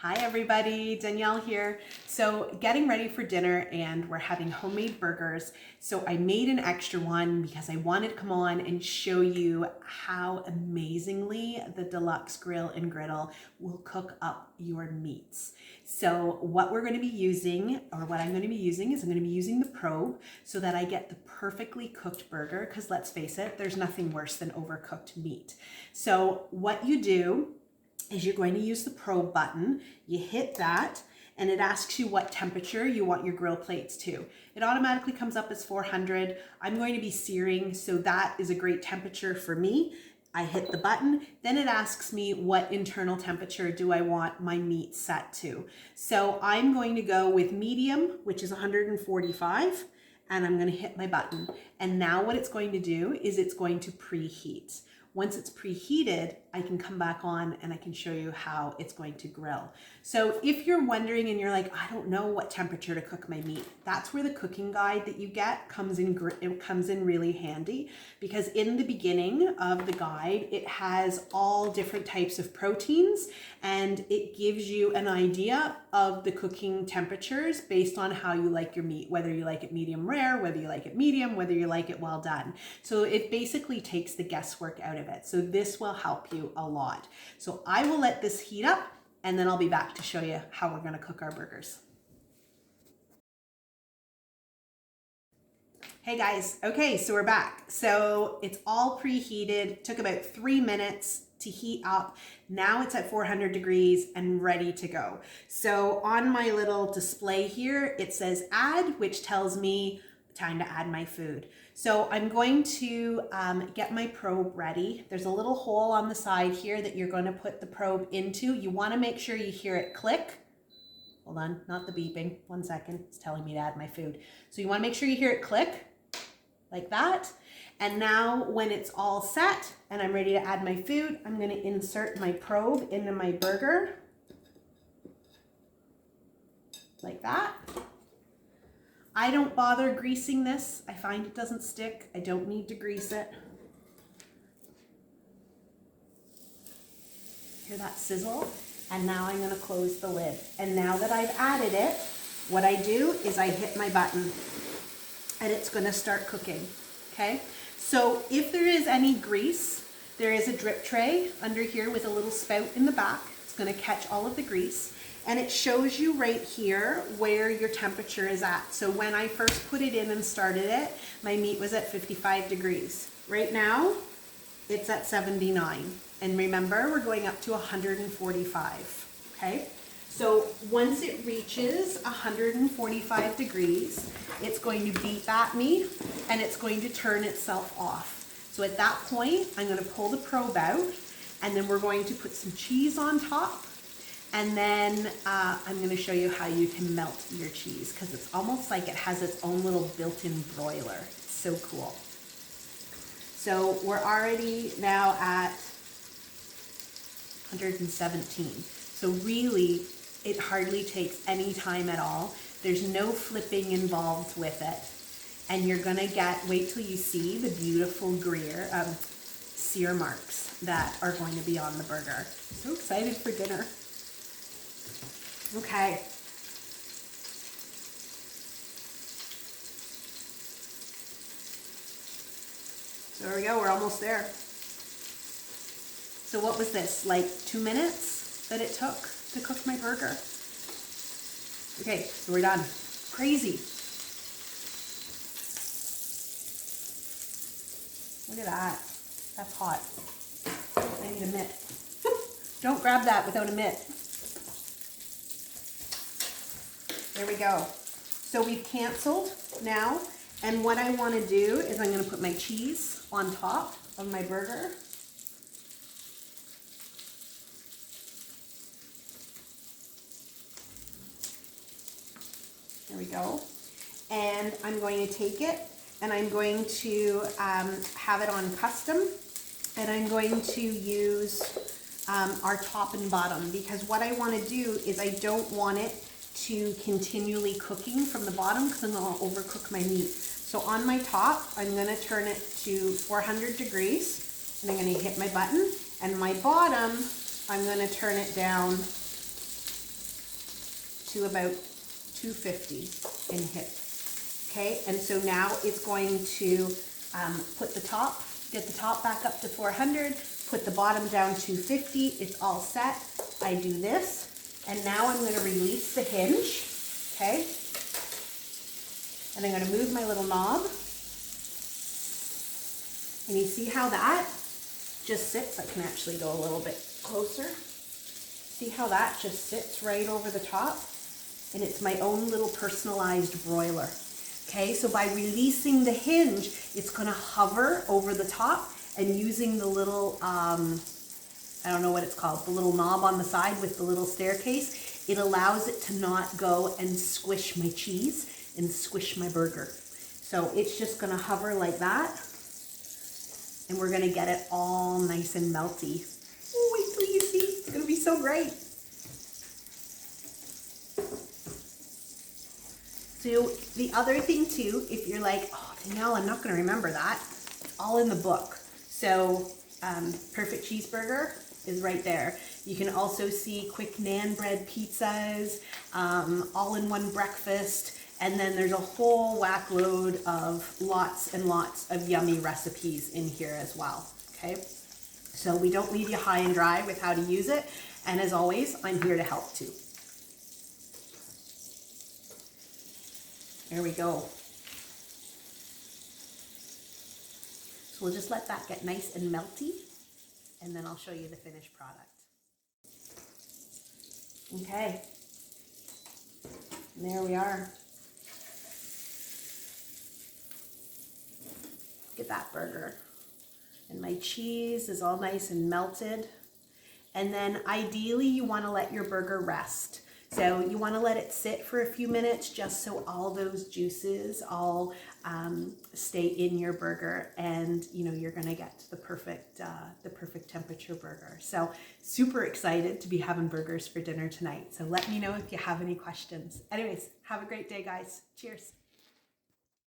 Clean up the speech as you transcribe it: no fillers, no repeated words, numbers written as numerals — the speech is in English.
Hi everybody, Danielle here. So getting ready for dinner and we're having homemade burgers. So I made an extra one because I wanted to come on and show you how amazingly the deluxe grill and griddle will cook up your meats. So what we're going to be using, or what I'm going to be using, is I'm going to be using the probe so that I get the perfectly cooked burger, because let's face it, there's nothing worse than overcooked meat. So what you do is you're going to use the probe button. You hit that and it asks you what temperature you want your grill plates to. It automatically comes up as 400. I'm going to be searing, so that is a great temperature for me. I hit the button, then it asks me what internal temperature do I want my meat set to. So I'm going to go with medium, which is 145, and I'm going to hit my button. And now what it's going to do is it's going to preheat. Once it's preheated, I can come back on and I can show you how it's going to grill. So if you're wondering and you're like, I don't know what temperature to cook my meat, that's where the cooking guide that you get comes in really handy, because in the beginning of the guide, it has all different types of proteins and it gives you an idea of the cooking temperatures based on how you like your meat, whether you like it medium rare, whether you like it medium, whether you like it well done. So it basically takes the guesswork out of it. So this will help you a lot. So I will let this heat up and then I'll be back to show you how we're going to cook our burgers. Hey guys, okay, so we're back. So it's all preheated, took about 3 minutes to heat up. Now it's at 400 degrees and ready to go. So on my little display here, it says add, which tells me time to add my food. So I'm going to get my probe ready. There's a little hole on the side here that you're going to put the probe into. You want to make sure you hear it click. Hold on, not the beeping. 1 second, it's telling me to add my food. So you want to make sure you hear it click like that. And now when it's all set and I'm ready to add my food, I'm going to insert my probe into my burger like that. I don't bother greasing this. I find it doesn't stick. I don't need to grease it. Hear that sizzle? And now I'm going to close the lid. And now that I've added it, what I do is I hit my button and it's going to start cooking. Okay? So if there is any grease, there is a drip tray under here with a little spout in the back. It's going to catch all of the grease. And it shows you right here where your temperature is at. So when I first put it in and started it, my meat was at 55 degrees. Right now, it's at 79. And remember, we're going up to 145, okay? So once it reaches 145 degrees, it's going to beep at me and it's going to turn itself off. So at that point, I'm gonna pull the probe out and then we're going to put some cheese on top. And then I'm going to show you how you can melt your cheese, because it's almost like it has its own little built-in broiler. It's so cool. So we're already now at 117. So really, it hardly takes any time at all. There's no flipping involved with it. And you're going to wait till you see the beautiful sear marks that are going to be on the burger. So excited for dinner. Okay. So there we go, we're almost there. So what was this, like 2 minutes that it took to cook my burger? Okay, so we're done. Crazy. Look at that. That's hot. I need a mitt. Don't grab that without a mitt. There we go. So we've canceled now, and what I want to do is I'm going to put my cheese on top of my burger. There we go. And I'm going to take it and I'm going to have it on custom, and I'm going to use our top and bottom, because what I want to do is I don't want it to continually cooking from the bottom, because I'm going to overcook my meat. So on my top, I'm going to turn it to 400 degrees and I'm going to hit my button, and my bottom, I'm going to turn it down to about 250 in hit. Okay, and so now it's going to get the top back up to 400, put the bottom down to 50. It's all set. I do this, and now I'm going to release the hinge. Okay, and I'm going to move my little knob. And you see how that just sits? I can actually go a little bit closer. See how that just sits right over the top? And it's my own little personalized broiler. Okay, so by releasing the hinge, it's gonna hover over the top, and using the little, I don't know what it's called, the little knob on the side with the little staircase, it allows it to not go and squish my cheese and squish my burger. So it's just gonna hover like that, and we're gonna get it all nice and melty. Oh, wait till you see, it's gonna be so great. So the other thing too, if you're like, oh Danielle, I'm not gonna remember that, it's all in the book. So Perfect Cheeseburger is right there. You can also see quick naan bread pizzas, all-in-one breakfast, and then there's a whole whack load of lots and lots of yummy recipes in here as well, okay? So we don't leave you high and dry with how to use it, and as always, I'm here to help too. There we go. So we'll just let that get nice and melty, and then I'll show you the finished product. Okay, and there we are. Look at that burger. And my cheese is all nice and melted. And then ideally you want to let your burger rest. So you want to let it sit for a few minutes just so all those juices all stay in your burger, and you know you're going to get the perfect temperature burger. So super excited to be having burgers for dinner tonight. So let me know if you have any questions. Anyways, have a great day, guys. Cheers.